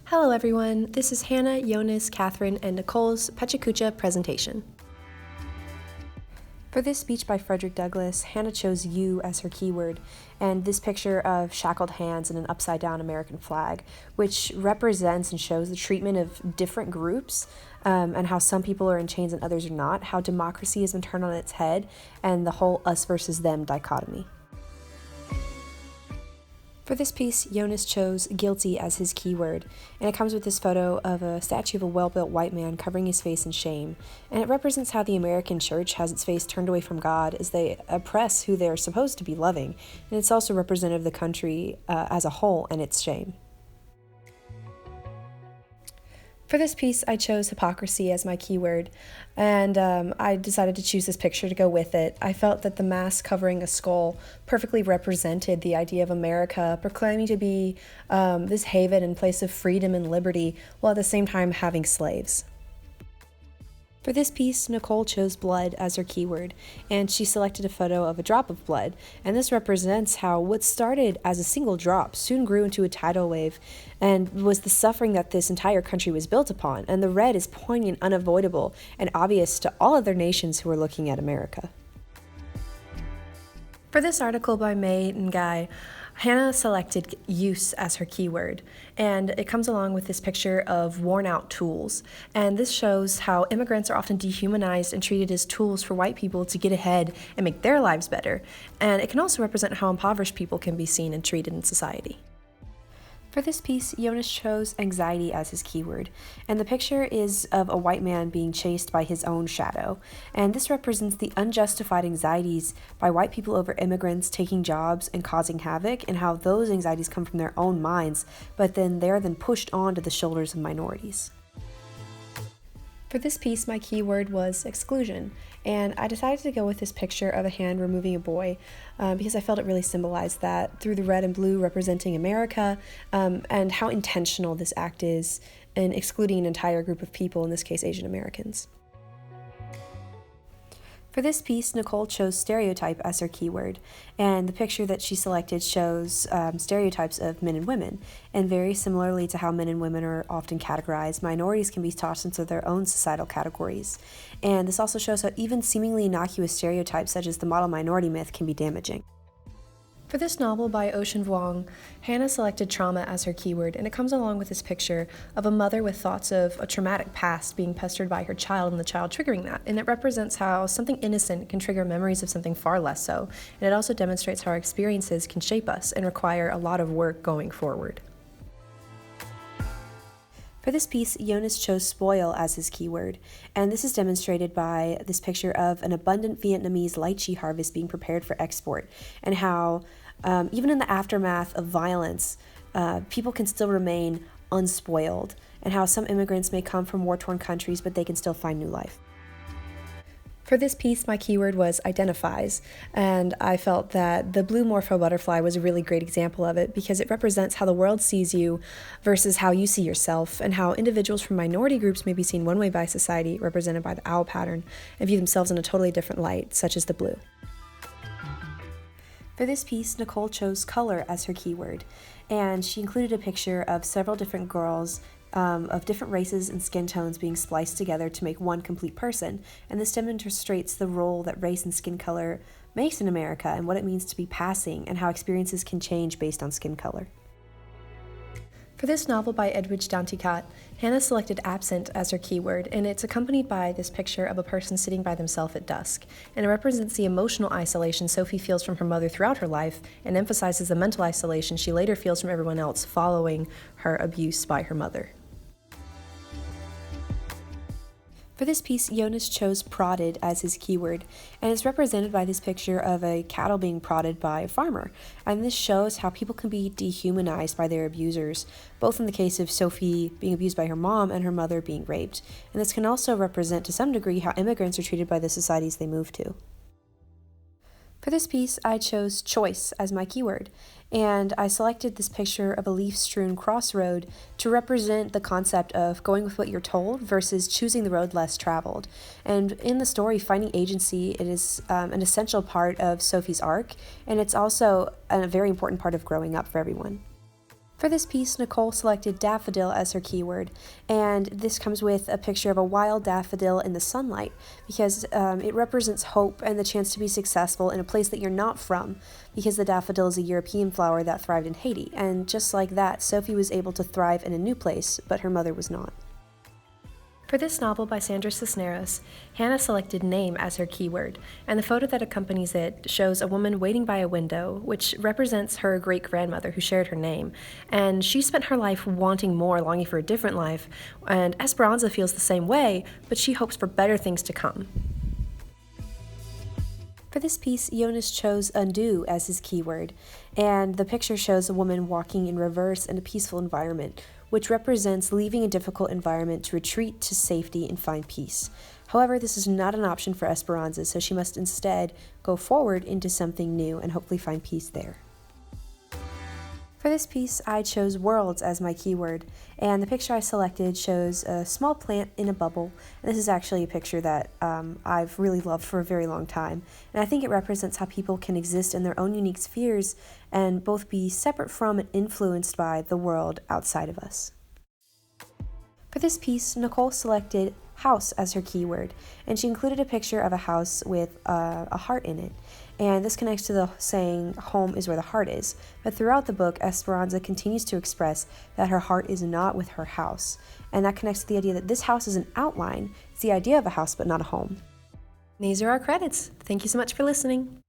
Hello everyone, this is Hannah, Jonas, Catherine, and Nicole's PechaKucha presentation. For this speech by Frederick Douglass, Hannah chose you as her keyword, and this picture of shackled hands and an upside-down American flag, which represents and shows the treatment of different groups, and how some people are in chains and others are not, how democracy has been turned on its head, and the whole us versus them dichotomy. For this piece, Jonas chose guilty as his keyword, and it comes with this photo of a statue of a well-built white man covering his face in shame, and it represents how the American church has its face turned away from God as they oppress who they're supposed to be loving, and it's also representative of the country as a whole and its shame. For this piece, I chose hypocrisy as my keyword, and I decided to choose this picture to go with it. I felt that the mask covering a skull perfectly represented the idea of America proclaiming to be this haven and place of freedom and liberty, while at the same time having slaves. For this piece, Nicole chose blood as her keyword, and she selected a photo of a drop of blood, and this represents how what started as a single drop soon grew into a tidal wave, and was the suffering that this entire country was built upon, and the red is poignant, unavoidable, and obvious to all other nations who are looking at America. For this article by May and Guy, Hannah selected use as her keyword, and it comes along with this picture of worn-out tools. And this shows how immigrants are often dehumanized and treated as tools for white people to get ahead and make their lives better. And it can also represent how impoverished people can be seen and treated in society. For this piece, Jonas chose anxiety as his keyword, and the picture is of a white man being chased by his own shadow, and this represents the unjustified anxieties by white people over immigrants taking jobs and causing havoc, and how those anxieties come from their own minds, but then they're pushed onto the shoulders of minorities. For this piece, my keyword was exclusion, and I decided to go with this picture of a hand removing a boy because I felt it really symbolized that through the red and blue representing America, and how intentional this act is in excluding an entire group of people, in this case Asian Americans. For this piece, Nicole chose stereotype as her keyword, and the picture that she selected shows stereotypes of men and women, and very similarly to how men and women are often categorized, minorities can be tossed into their own societal categories. And this also shows how even seemingly innocuous stereotypes such as the model minority myth can be damaging. For this novel by Ocean Vuong, Hannah selected trauma as her keyword, and it comes along with this picture of a mother with thoughts of a traumatic past being pestered by her child and the child triggering that, and it represents how something innocent can trigger memories of something far less so, and it also demonstrates how our experiences can shape us and require a lot of work going forward. For this piece, Jonas chose spoil as his keyword, and this is demonstrated by this picture of an abundant Vietnamese lychee harvest being prepared for export, and how even in the aftermath of violence, people can still remain unspoiled, and how some immigrants may come from war-torn countries, but they can still find new life. For this piece, my keyword was identifies, and I felt that the blue morpho butterfly was a really great example of it because it represents how the world sees you versus how you see yourself, and how individuals from minority groups may be seen one way by society, represented by the owl pattern, and view themselves in a totally different light, such as the blue. For this piece, Nicole chose color as her keyword, and she included a picture of several different girls of different races and skin tones being spliced together to make one complete person, and this demonstrates the role that race and skin color makes in America and what it means to be passing and how experiences can change based on skin color. For this novel by Edwidge Danticat, Hannah selected absent as her keyword, and it's accompanied by this picture of a person sitting by themselves at dusk, and it represents the emotional isolation Sophie feels from her mother throughout her life and emphasizes the mental isolation she later feels from everyone else following her abuse by her mother. For this piece, Jonas chose prodded as his keyword, and it's represented by this picture of a cattle being prodded by a farmer. And this shows how people can be dehumanized by their abusers, both in the case of Sophie being abused by her mom and her mother being raped. And this can also represent to some degree how immigrants are treated by the societies they move to. For this piece, I chose choice as my keyword, and I selected this picture of a leaf-strewn crossroad to represent the concept of going with what you're told versus choosing the road less traveled. And in the story, finding agency, it is an essential part of Sophie's arc, and it's also a very important part of growing up for everyone. For this piece, Nicole selected daffodil as her keyword, and this comes with a picture of a wild daffodil in the sunlight because it represents hope and the chance to be successful in a place that you're not from, because the daffodil is a European flower that thrived in Haiti, and just like that, Sophie was able to thrive in a new place, but her mother was not. For this novel by Sandra Cisneros, Hannah selected name as her keyword, and the photo that accompanies it shows a woman waiting by a window, which represents her great-grandmother who shared her name, and she spent her life wanting more, longing for a different life, and Esperanza feels the same way, but she hopes for better things to come. For this piece, Jonas chose undo as his keyword, and the picture shows a woman walking in reverse in a peaceful environment, which represents leaving a difficult environment to retreat to safety and find peace. However, this is not an option for Esperanza, so she must instead go forward into something new and hopefully find peace there. For this piece, I chose worlds as my keyword, and the picture I selected shows a small plant in a bubble. And this is actually a picture that I've really loved for a very long time, and I think it represents how people can exist in their own unique spheres and both be separate from and influenced by the world outside of us. For this piece, Nicole selected house as her keyword, and she included a picture of a house with a heart in it. And this connects to the saying, home is where the heart is. But throughout the book, Esperanza continues to express that her heart is not with her house. And that connects to the idea that this house is an outline. It's the idea of a house, but not a home. These are our credits. Thank you so much for listening.